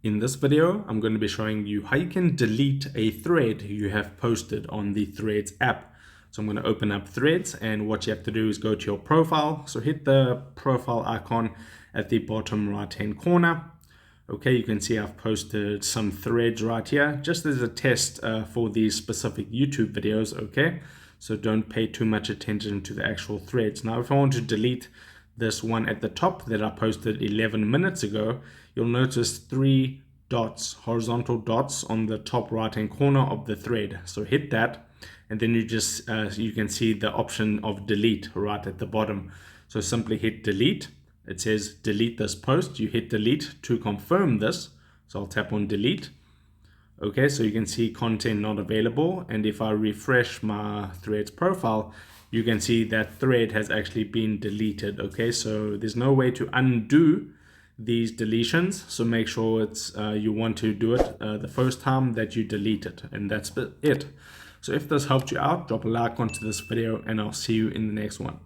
In this video, I'm going to be showing you how you can delete a thread you have posted on the Threads app. So I'm going to open up Threads, and what you have to do is go to your profile. So hit the profile icon at the bottom right hand corner. Okay, you can see I've posted some threads right here just as a test for these specific YouTube videos. Okay, so don't pay too much attention to the actual threads. Now if I want to delete this one at the top that I posted 11 minutes ago, you'll notice three dots, horizontal dots on the top right hand corner of the thread. So hit that, and then you can see the option of delete right at the bottom. So simply hit delete. It says delete this post. You hit delete to confirm this. So I'll tap on delete. Okay, so you can see content not available. And if I refresh my Threads profile, you can see that thread has actually been deleted. Okay, so there's no way to undo these deletions. So make sure you want to do it the first time that you delete it. And that's it. So if this helped you out, drop a like onto this video, and I'll see you in the next one.